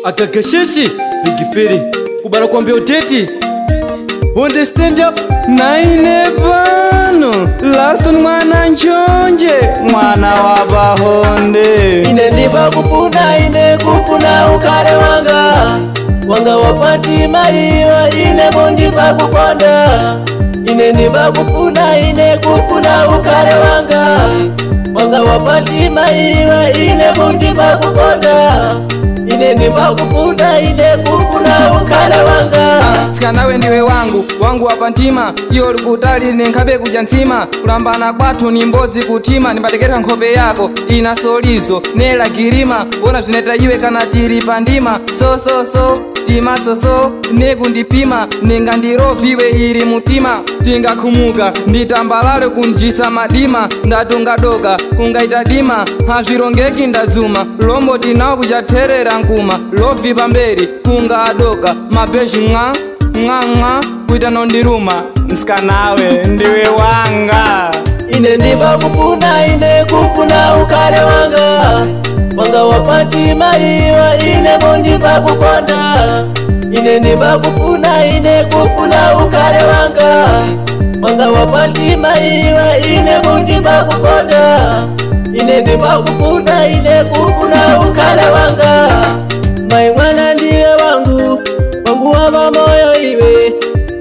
Akagasheshi Big Feri kubara kuambia uteti Honde stand up Naine bano Laston mwana nchonje Mwana waba honde Ine ndiba kufuna ine kufuna ukare wanga Wanga wapati maiwa ine mungi bakuponda Ine ndiba kufuna ine kufuna ukare wanga Wanga wapati maiwa ine mungi bakuponda Ine ndiba kufuna ine kufuna ukare wanga Sika nawe ndiwe wangu wapantima Iyo lukutali nenkabe kujansima Kulambana kwatu ni mbozi kutima Nipateketa nkope yako ina solizo Nela girima Wona tuneta iwe kanatiri pandima So tima so Negu ndipima Nenga ndiroviwe iri mutima Tinga kumuga Nditambalale kunjisa madima Ndatunga doga Kungaita dima Havirongeki ndazuma Lombo tinao kujaterera nkuma Lovi pamberi Kunga adoga Mabeji nga Kuita nondiruma Nsika nawe ndiwe wanga Ine ndiba kufuna ine kufuna ukare wanga Wanga wapati maiwa ine mungi bakuponda Ine ndiba kufuna ine kufuna ukare wanga Wanga wapati maiwa ine mungi bakuponda Ine ndiba kufuna ine kufuna ukare wanga Mai mwana ndiwe wangu Wangu waba moyo iwe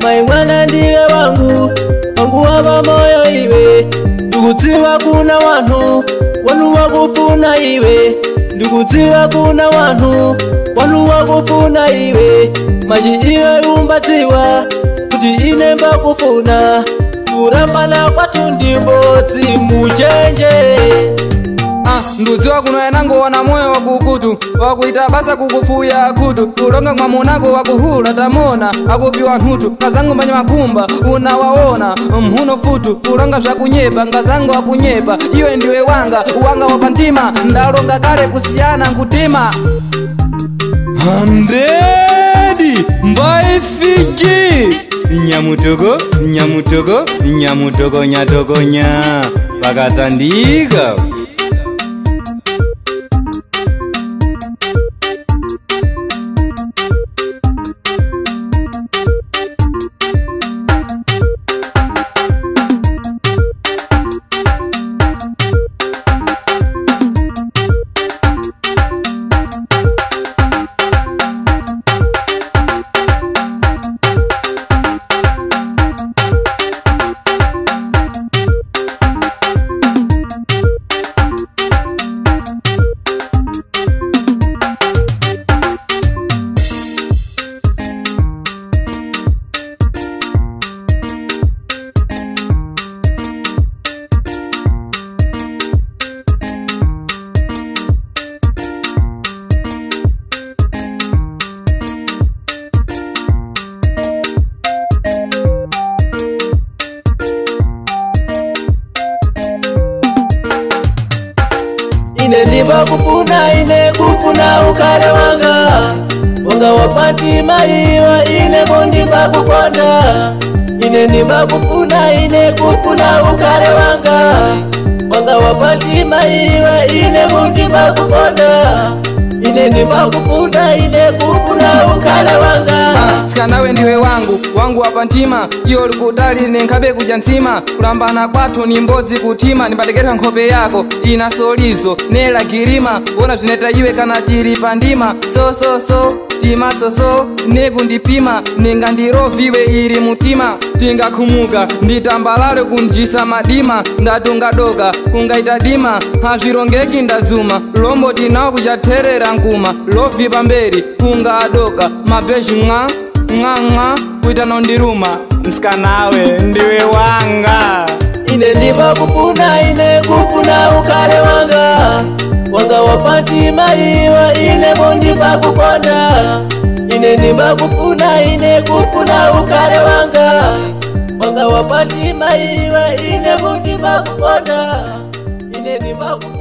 Mai mwana ndiwe wangu Wangu waba moyo iwe Nduguziwa kuna wantu Wanu wakufuna iwe Nduguziwa kuna wantu Wanu wakufuna iwe Maji iwe umbatiwa Kuti ine mbakufuna Kurambana kwa tundi mbozi mujenje Nduziwa kuno yanango wana moyo wakukutu Wakuita basa kukufuya kutu Kulonga kwa monako wakuhula tamona Akupiwa nhutu Kazangu manya makumba Unawaona mhuno futu Kulonga vyakunyepa Ngazangu wakunyepa Iwe ndiwe wanga wapantima Ndalonga kare kusiana nkutima Handedi Mbai Fiji Nyamutogo nyatogonya Pakatandika Ine ndiba kufuna ine kufuna ukare wanga Wanga wapati maiwa ine mungi bakuponda Ine ndiba kufuna ine kufuna ukare wanga Wanga wapati maiwa ine mungi bakuponda Ine ndiba kufuna ine kufuna ukare wanga Sika nawe ndiwe wangu wapantima Iyo lukutali nenkabe kujansima Kulambana kwatu ni mbozi kutima Nipateketa nkope yako ina solizo Nela girima Wona tuneta iwe kanatiri pandima So tima so Negu ndipima Nenga ndiroviwe iri mutima Tinga kumuga Nditambalale kunjisa madima Ndatunga doga Kungaita dima Havirongeki ndazuma Lombo tinao kujaterera nkuma Lovi pamberi Kunga adoga Mabeji nga Kuita nondiruma Nsika nawe ndiwe wanga Ine ndiba kufuna ine kufuna ukare wanga Wanga wapati maiwa ine mungi bakuponda Ine ndiba kufuna ine kufuna ukare wanga Wanga wapati maiwa ine mungi bakuponda Ine ndiba kufuna